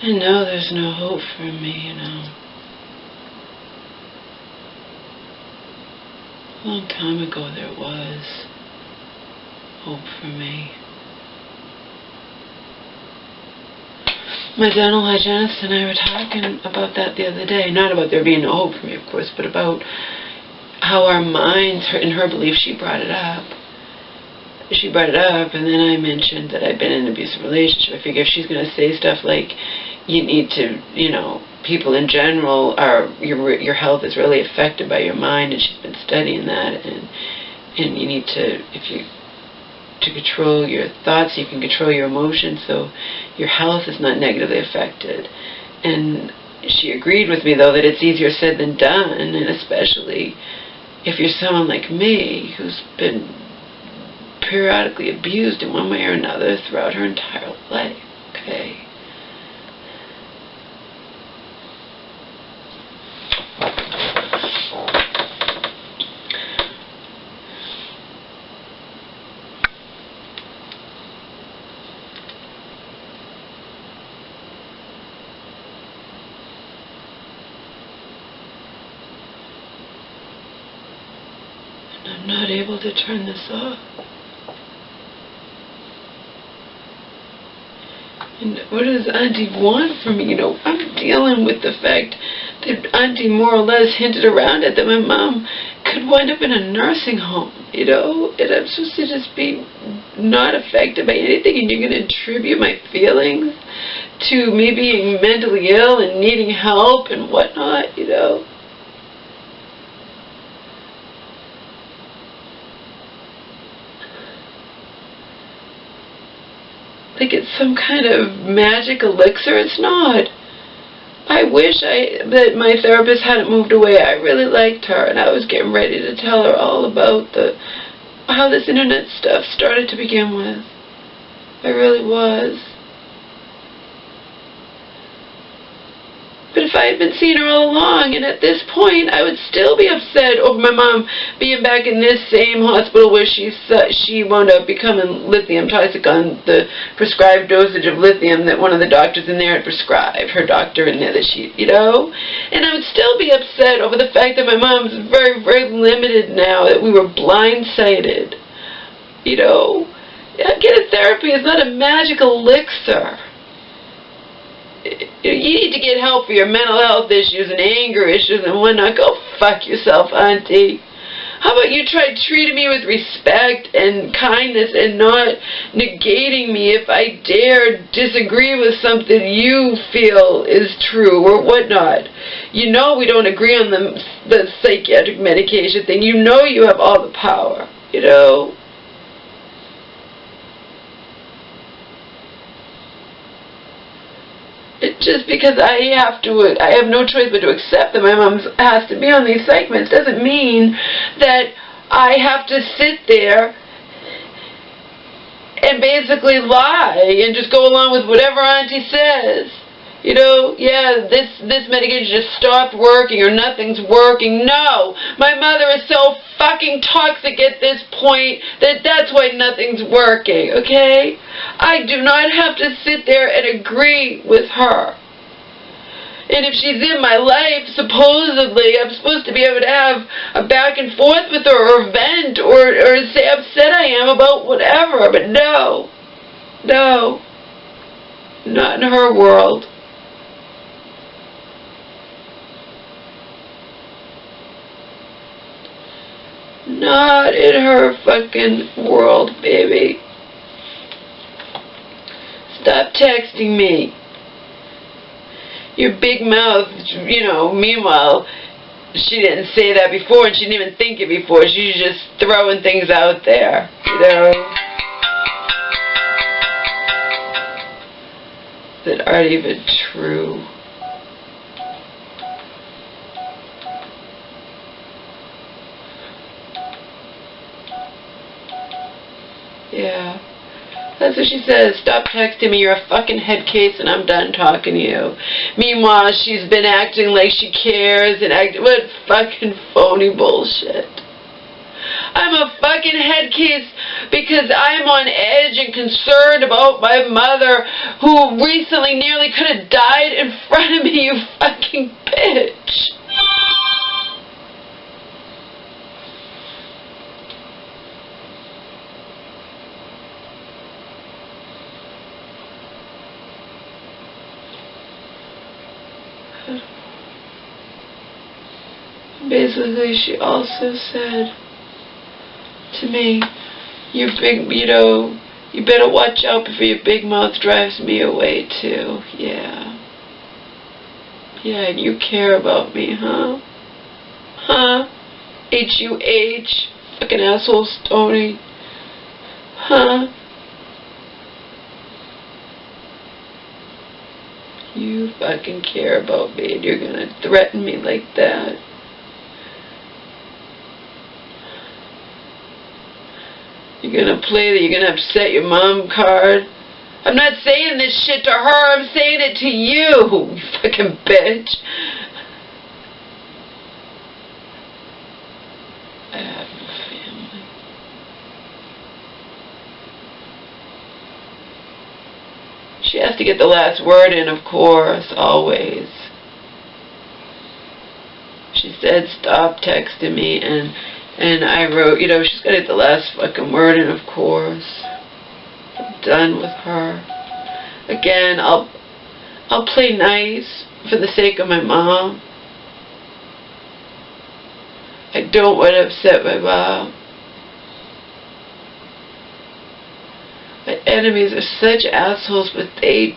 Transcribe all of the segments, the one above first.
I know there's no hope for me, you know. A long time ago there was hope for me. My dental hygienist and I were talking about that the other day. Not about there being no hope for me, of course, but about how our minds, in her belief, she brought it up. She brought it up, and then I mentioned that I'd been in an abusive relationship. I figure if she's going to say stuff like, you need to, you know, people in general are, your health is really affected by your mind, and she's been studying that, and you need to, to control your thoughts, you can control your emotions, so your health is not negatively affected. And she agreed with me, though, that it's easier said than done, and especially if you're someone like me who's been periodically abused in one way or another throughout her entire life, okay? I'm not able to turn this off. And what does Auntie want from me? You know, I'm dealing with the fact that Auntie more or less hinted around it that my mom could wind up in a nursing home, you know? And I'm supposed to just be not affected by anything, and you're going to attribute my feelings to me being mentally ill and needing help and whatnot, you know? Like it's some kind of magic elixir. It's not. I wish that my therapist hadn't moved away. I really liked her, and I was getting ready to tell her all about how this internet stuff started to begin with. I really was. But if I had been seeing her all along, and at this point, I would still be upset over my mom being back in this same hospital where she wound up becoming lithium toxic on the prescribed dosage of lithium that one of the doctors in there had prescribed, her doctor in there that she, you know? And I would still be upset over the fact that my mom's very, very limited now, that we were blindsided, you know? Getting therapy is not a magic elixir. You need to get help for your mental health issues and anger issues and whatnot. Go fuck yourself, Auntie. How about you try treating me with respect and kindness and not negating me if I dare disagree with something you feel is true or whatnot. You know we don't agree on the psychiatric medication thing. You know you have all the power, you know. Just because I have no choice but to accept that my mom has to be on these segments doesn't mean that I have to sit there and basically lie and just go along with whatever Auntie says. You know, yeah, this medication just stopped working or nothing's working. No, my mother is so fucking toxic at this point that's why nothing's working, okay? I do not have to sit there and agree with her. And if she's in my life, supposedly, I'm supposed to be able to have a back and forth with her or vent or say how upset I am about whatever. But no, not in her world. Not in her fucking world, baby. Stop texting me. Your big mouth, you know, meanwhile, she didn't say that before and she didn't even think it before. She's just throwing things out there, you know, that aren't even true. Yeah. That's what she says. Stop texting me. You're a fucking head case and I'm done talking to you. Meanwhile, she's been acting like she cares and what fucking phony bullshit. I'm a fucking head case because I'm on edge and concerned about my mother who recently nearly could have died in front of me, you fucking bitch. Basically, she also said to me, you better watch out before your big mouth drives me away too. Yeah. Yeah, and you care about me, huh? Huh? H-U-H, fucking asshole Stony. Huh? You fucking care about me and you're gonna threaten me like that. You're gonna play that you're gonna upset your mom card. I'm not saying this shit to her, I'm saying it to you, you fucking bitch. I have no family. She has to get the last word in, of course, always. She said, stop texting me, and I wrote, she's got to get the last fucking word in, of course. I'm done with her. Again, I'll play nice for the sake of my mom. I don't want to upset my mom. My enemies are such assholes, but I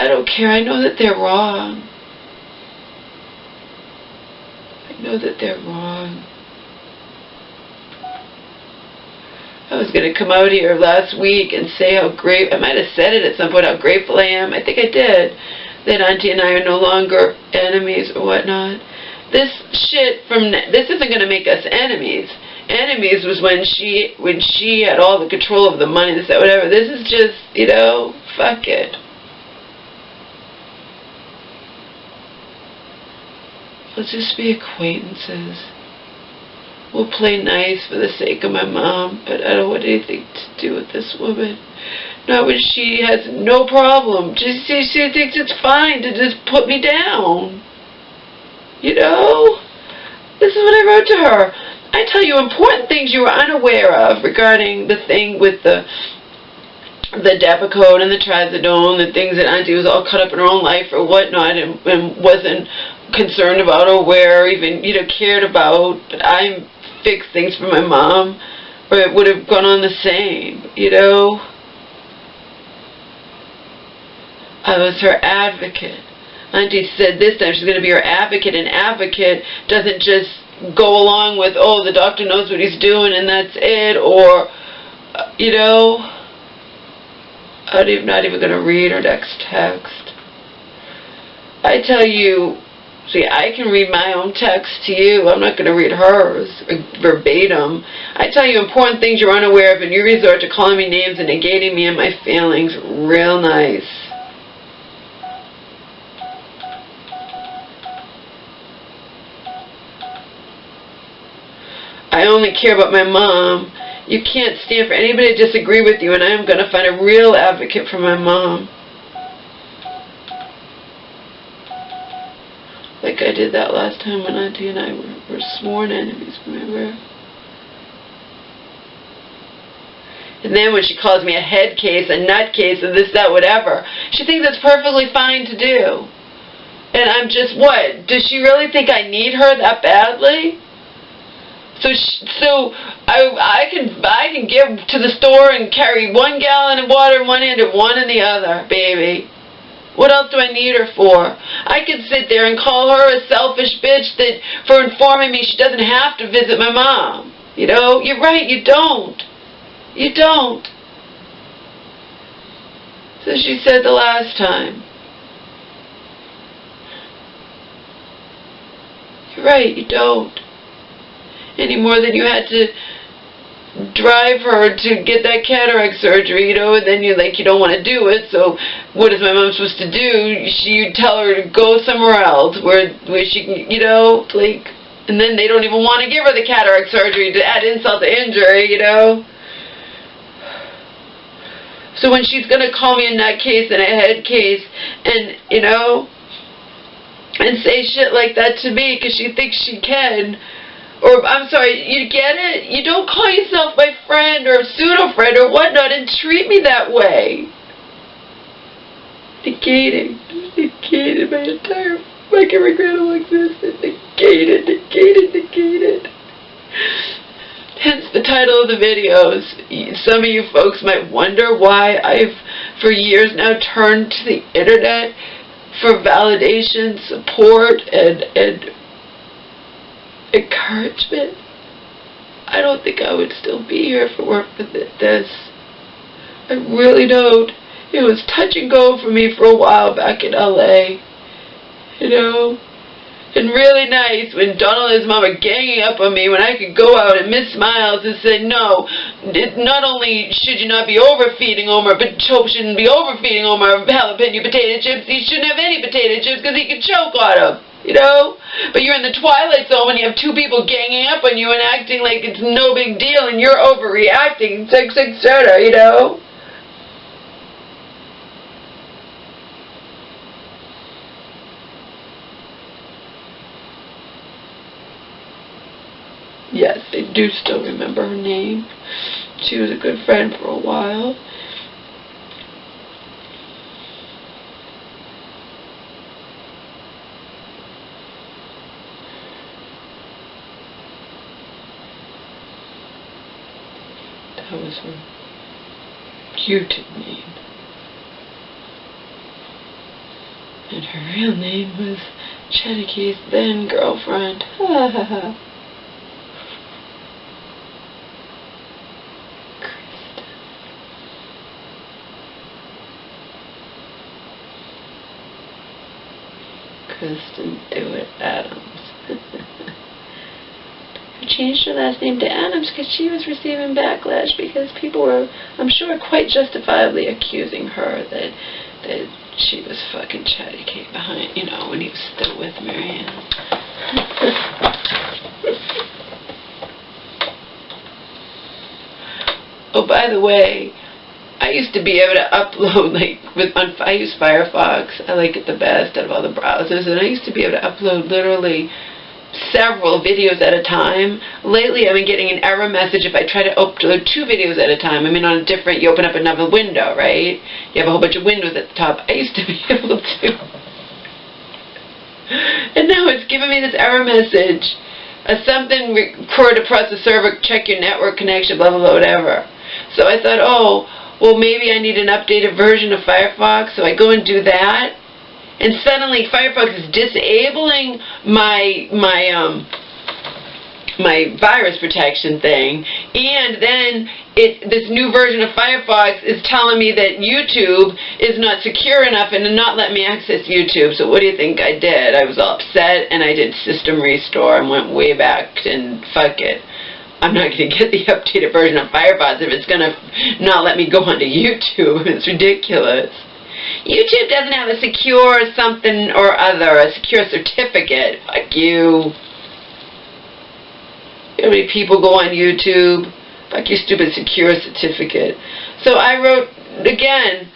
don't care. I know that they're wrong. I know that they're wrong. I was going to come out here last week and say how great, I might have said it at some point, how grateful I am. I think I did. That Auntie and I are no longer enemies or whatnot. This isn't going to make us enemies. Enemies was when she had all the control of the money, this, that, whatever. This is just, fuck it. Let's just be acquaintances. We'll play nice for the sake of my mom, but I don't want anything to do with this woman. Not when she has no problem. She thinks it's fine to just put me down. This is what I wrote to her. I tell you important things you were unaware of regarding the thing with the Depakote and the Trazodone, the things that Auntie was all caught up in her own life or whatnot and wasn't concerned about or aware or even, cared about. But I fixed things for my mom or it would have gone on the same, I was her advocate. Auntie said this time she's going to be her advocate, and advocate doesn't just go along with, oh, the doctor knows what he's doing and that's it, or, I'm not even going to read her next text. I tell you, see, I can read my own text to you. I'm not going to read hers verbatim. I tell you important things you're unaware of and you resort to calling me names and negating me and my feelings. Real nice. I only care about my mom. You can't stand for anybody to disagree with you, and I am going to find a real advocate for my mom. Like I did that last time when Auntie and I were sworn enemies, remember? And then when she calls me a head case, a nut case, and this, that, whatever, she thinks that's perfectly fine to do. And I'm just, what? Does she really think I need her that badly? So I can get to the store and carry 1 gallon of water in one hand and one in the other, baby. What else do I need her for? I could sit there and call her a selfish bitch for informing me she doesn't have to visit my mom. You're right, you don't. You don't. So she said the last time. You're right, you don't. Any more than you had to drive her to get that cataract surgery, and then you're like, you don't want to do it, so what is my mom supposed to do? You tell her to go somewhere else where she can, like, And then they don't even want to give her the cataract surgery to add insult to injury, you know? So when she's going to call me a nut case and a head case and, you know, and say shit like that to me because she thinks she can, or, I'm sorry, you get it? You don't call yourself my friend or pseudo-friend or whatnot and treat me that way. Negated my entire fucking regrettable existence. Negated. Hence the title of the videos. Some of you folks might wonder why I've, for years now, turned to the internet for validation, support, and encouragement. I don't think I would still be here if it weren't for this. I really don't. It was touch and go for me for a while back in LA. You know? And really nice when Donald and his mom are ganging up on me when I could go out and Miss Smiles and say, no, not only should you not be overfeeding Omar, but Chope shouldn't be overfeeding Omar jalapeno potato chips. He shouldn't have any potato chips because he could choke on them, you know? But you're in the twilight zone when you have two people ganging up on you and acting like it's no big deal and you're overreacting, etc., you know? Yes, I do still remember her name. She was a good friend for a while. That was her YouTube name. And her real name was Chediki's then girlfriend. Ha ha ha. Kristen Dewitt Adams. She changed her last name to Adams because she was receiving backlash because people were, I'm sure, quite justifiably accusing her that she was fucking Chatty Kate behind, you know, when he was still with Marianne. Oh, by the way, I used to be able to upload, like, I use Firefox. I like it the best out of all the browsers, and I used to be able to upload literally several videos at a time. Lately, I've been getting an error message if I try to upload 2 videos at a time. I mean, on a different, you open up another window, right? You have a whole bunch of windows at the top. I used to be able to. And now it's giving me this error message. Something record across the server, check your network connection, blah, blah, blah, whatever. So I thought, oh, well, maybe I need an updated version of Firefox, so I go and do that, and suddenly Firefox is disabling my virus protection thing, and then this new version of Firefox is telling me that YouTube is not secure enough and not let me access YouTube. So what do you think I did? I was all upset, and I did system restore and went way back, and fuck it. I'm not going to get the updated version of Firefox if it's going to not let me go onto YouTube. It's ridiculous. YouTube doesn't have a secure something or other, a secure certificate. Fuck you. How many people go on YouTube? Fuck your stupid secure certificate. So I wrote, again,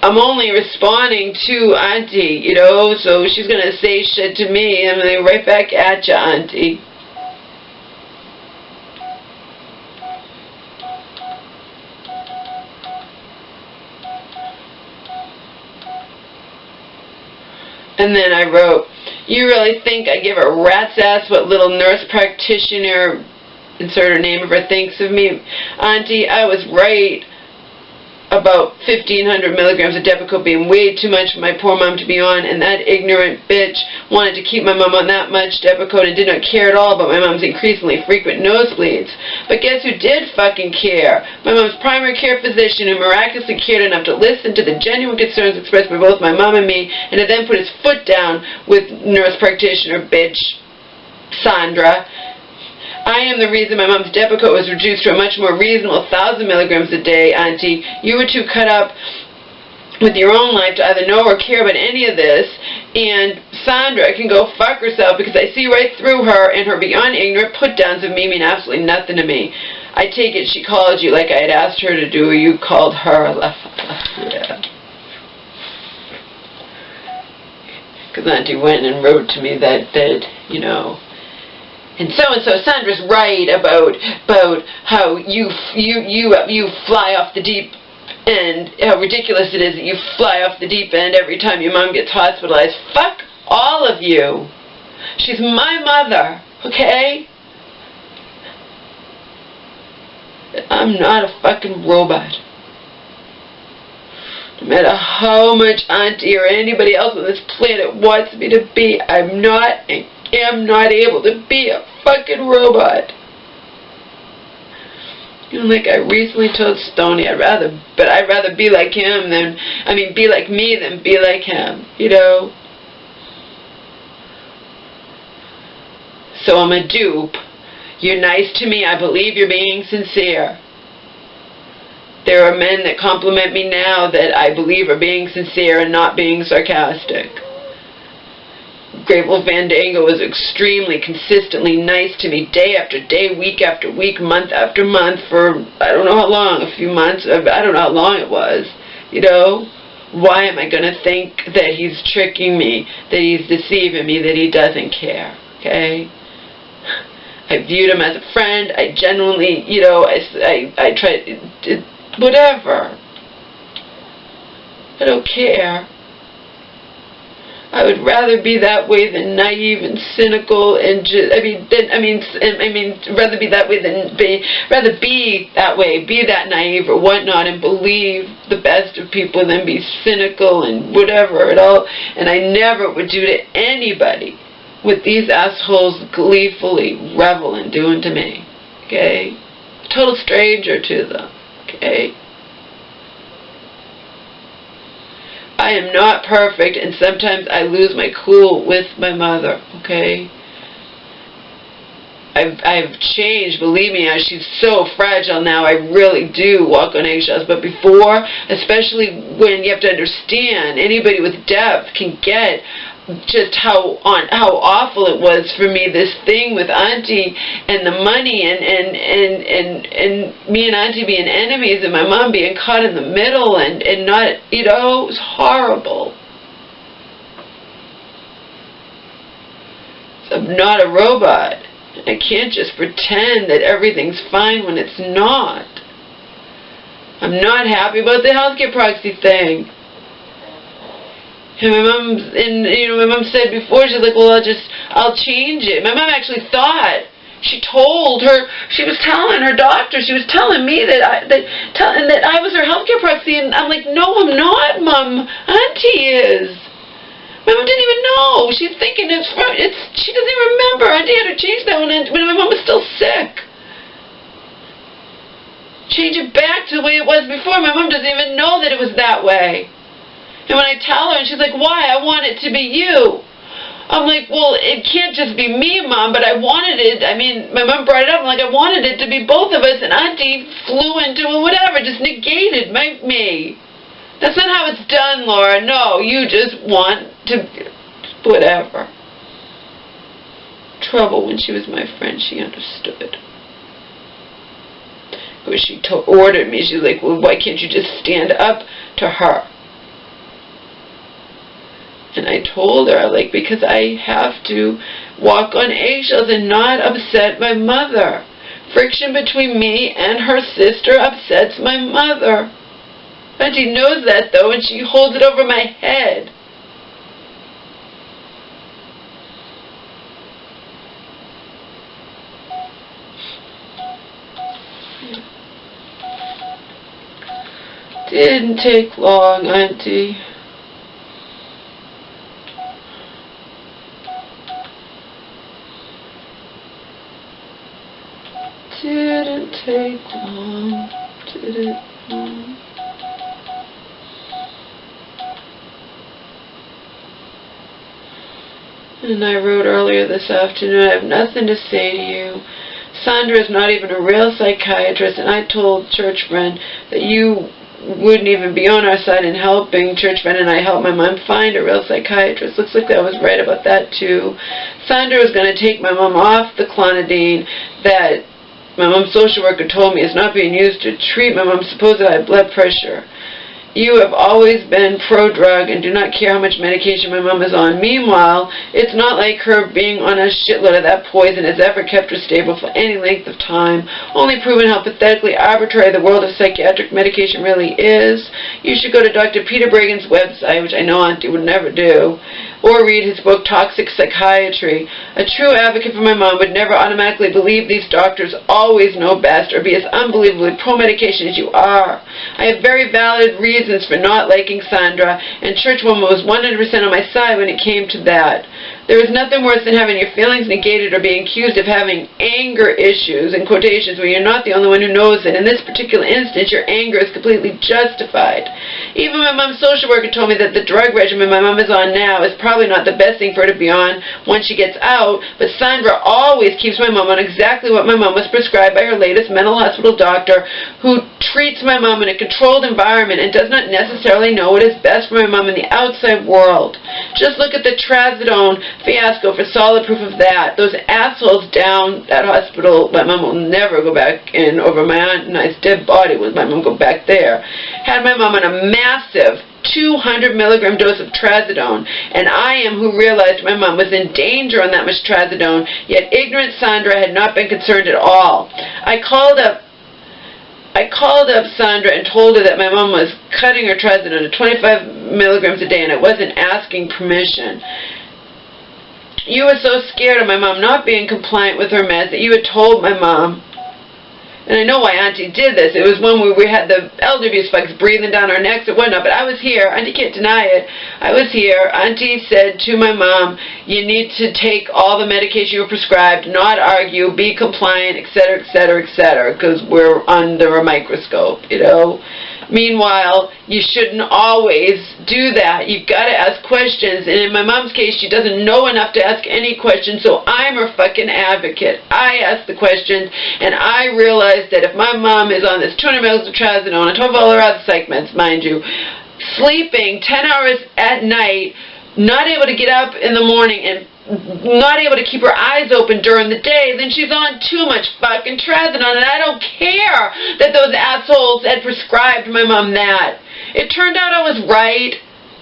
I'm only responding to Auntie, you know, so she's going to say shit to me, and I'm right back at you, Auntie. And then I wrote, you really think I give a rat's ass what little nurse practitioner, insert her name of her, thinks of me? Auntie, I was right about 1,500 milligrams of Depakote being way too much for my poor mom to be on, and that ignorant bitch wanted to keep my mom on that much Depakote and did not care at all about my mom's increasingly frequent nosebleeds. But guess who did fucking care? My mom's primary care physician, who miraculously cared enough to listen to the genuine concerns expressed by both my mom and me, and to then put his foot down with nurse practitioner bitch Sandra. I am the reason my mom's Depakote was reduced to a much more reasonable 1,000 milligrams a day, Auntie. You were too cut up with your own life to either know or care about any of this, and Sandra can go fuck herself because I see right through her, and her beyond ignorant put-downs of me mean absolutely nothing to me. I take it she called you like I had asked her to do, or you called her. Yeah. Because Auntie went and wrote to me that you know, and so Sandra's right about how you fly off the deep end, how ridiculous it is that you fly off the deep end every time your mom gets hospitalized. Fuck all of you. She's my mother, okay? I'm not a fucking robot. No matter how much Auntie or anybody else on this planet wants me to be, I'm not and am not able to be a fucking robot. You know, like I recently told Stoney, I'd rather be like him than, be like me than be like him, you know? So I'm a dupe. You're nice to me, I believe you're being sincere. There are men that compliment me now that I believe are being sincere and not being sarcastic. Grateful Fandango was extremely consistently nice to me day after day, week after week, month after month for I don't know how long, a few months, I don't know how long it was, you know? Why am I going to think that he's tricking me, that he's deceiving me, that he doesn't care, okay? I viewed him as a friend, I genuinely, you know, I tried, whatever. I don't care. I would rather be that way than naive and cynical and just, rather be that way than rather be that way, be that naive or whatnot and believe the best of people than be cynical and whatever at all. And I never would do to anybody what these assholes gleefully revel in doing to me, okay? Total stranger to them, okay? I am not perfect, and sometimes I lose my cool with my mother, okay? I've changed, believe me, she's so fragile now, I really do walk on eggshells, but before, especially when you have to understand, anybody with depth can get just how awful it was for me, this thing with Auntie and the money and me and Auntie being enemies and my mom being caught in the middle and not, you know, it was horrible. So I'm not a robot. I can't just pretend that everything's fine when it's not. I'm not happy about the healthcare proxy thing. And my mom said before, she's like, well, I'll change it. My mom actually thought, she was telling her doctor, she was telling me that I was her healthcare proxy, and I'm like, no, I'm not, Mom. Auntie is. My mom didn't even know. She's thinking she doesn't even remember. Auntie had to change that when my mom was still sick. Change it back to the way it was before. My mom doesn't even know that it was that way. And when I tell her, and she's like, why? I want it to be you. I'm like, well, it can't just be me, Mom, but I wanted it. My mom brought it up. I'm like, I wanted it to be both of us, and Auntie flew into it, whatever, just negated me. That's not how it's done, Laura. No, you just want to, whatever. Trouble, when she was my friend, she understood. But she ordered me. She was like, well, why can't you just stand up to her? And I told her, like, because I have to walk on eggshells and not upset my mother. Friction between me and her sister upsets my mother. Auntie knows that, though, and she holds it over my head. Didn't take long, Auntie. Didn't take long, did it? And I wrote earlier this afternoon, I have nothing to say to you. Sandra is not even a real psychiatrist, and I told Church Friend that you wouldn't even be on our side in helping. Church friend and I helped my mom find a real psychiatrist. Looks like I was right about that too. Sandra was going to take my mom off the clonidine that my mom's social worker told me is not being used to treat my mom's supposed high blood pressure. You have always been pro-drug and do not care how much medication my mom is on. Meanwhile, it's not like her being on a shitload of that poison has ever kept her stable for any length of time, only proven how pathetically arbitrary the world of psychiatric medication really is. You should go to Dr. Peter Bregan's website, which I know Auntie would never do, or read his book, Toxic Psychiatry. A true advocate for my mom would never automatically believe these doctors always know best or be as unbelievably pro-medication as you are. I have very valid reasons for not liking Sandra, and Churchwoman was 100% on my side when it came to that. There is nothing worse than having your feelings negated or being accused of having anger issues, in quotations, when you're not the only one who knows it. In this particular instance, your anger is completely justified. Even my mom's social worker told me that the drug regimen my mom is on now is probably not the best thing for her to be on once she gets out, but Sandra always keeps my mom on exactly what my mom was prescribed by her latest mental hospital doctor, who treats my mom in a controlled environment and does not necessarily know what is best for my mom in the outside world. Just look at the trazodone fiasco for solid proof of that. Those assholes down that hospital, my mom will never go back in over my aunt and I's dead body when my mom go back there, had my mom on a massive 200 milligram dose of trazodone, and I am who realized my mom was in danger on that much trazodone, yet ignorant Sandra had not been concerned at all. I called up Sandra and told her that my mom was cutting her trazodone to 25 milligrams a day and I wasn't asking permission. You were so scared of my mom not being compliant with her meds that you had told my mom, and I know why Auntie did this. It was when we had the elder abuse spikes breathing down our necks and whatnot, but I was here. Auntie can't deny it. I was here. Auntie said to my mom, you need to take all the medication you were prescribed, not argue, be compliant, etc., etc., etc., because we're under a microscope, you know. Meanwhile, you shouldn't always do that. You've got to ask questions, and in my mom's case, she doesn't know enough to ask any questions, so I'm her fucking advocate. I ask the questions, and I realize that if my mom is on this 200 mg of trazodone, on top of all her other psych meds, mind you, sleeping 10 hours at night, not able to get up in the morning, and not able to keep her eyes open during the day, then she's on too much fucking trazodone, and I don't care that those assholes had prescribed my mom that. It turned out I was right.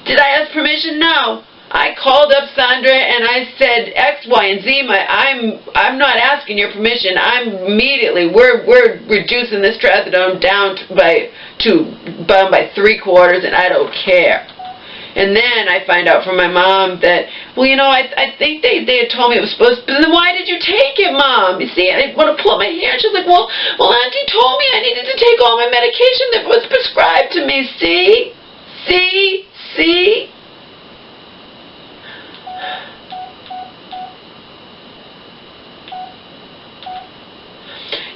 Did I ask permission? No. I called up Sandra and I said X, Y, and Z. I'm not asking your permission. We're reducing this trazodone down by 3/4, and I don't care. And then I find out from my mom that, well, you know, I think they had told me it was supposed to, but then why did you take it, Mom? You see, I want to pull my hair. And she's like, well, Auntie told me I needed to take all my medication that was prescribed to me. See?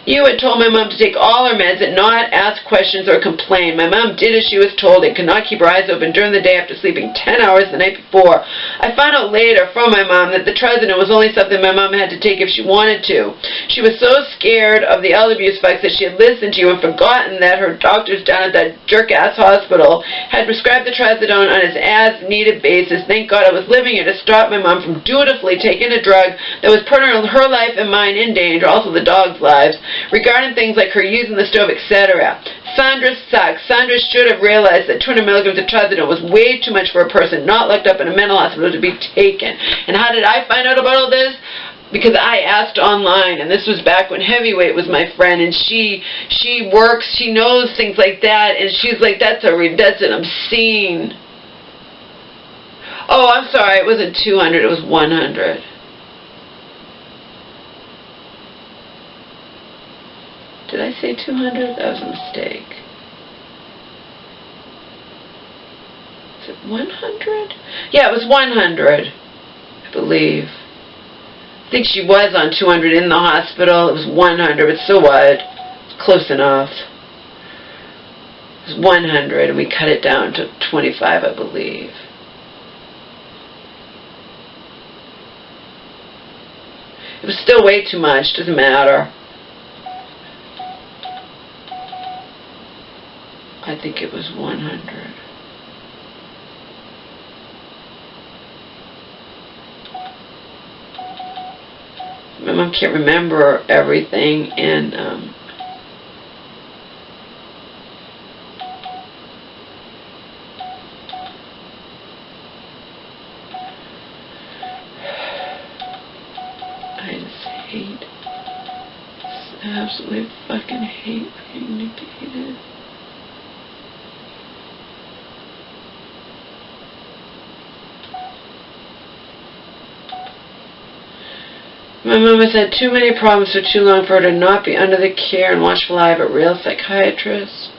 You had told my mom to take all her meds and not ask questions or complain. My mom did as she was told and could not keep her eyes open during the day after sleeping 10 hours the night before. I found out later from my mom that the trazodone was only something my mom had to take if she wanted to. She was so scared of the elder abuse spikes that she had listened to you and forgotten that her doctors down at that jerk-ass hospital had prescribed the trazodone on an as-needed basis. Thank God I was living here to stop my mom from dutifully taking a drug that was putting her life and mine in danger, also the dogs' lives, regarding things like her using the stove, etc. Sandra sucks. Sandra should have realized that 200 milligrams of trazodone was way too much for a person not locked up in a mental hospital to be taken. And how did I find out about all this? Because I asked online, and this was back when Heavyweight was my friend, and she works, she knows things like that, and she's like, that's an obscene. Oh, I'm sorry, it wasn't 200, it was 100. Did I say 200? That was a mistake. Is it 100? Yeah, it was 100, I believe. I think she was on 200 in the hospital. It was 100, but so what? It's close enough. It was 100, and we cut it down to 25, I believe. It was still way too much. Doesn't matter. I think it was 100. My mom can't remember everything, and I just hate, I absolutely fucking hate being negated. My mom has had too many problems for too long for her to not be under the care and watchful eye of a real psychiatrist.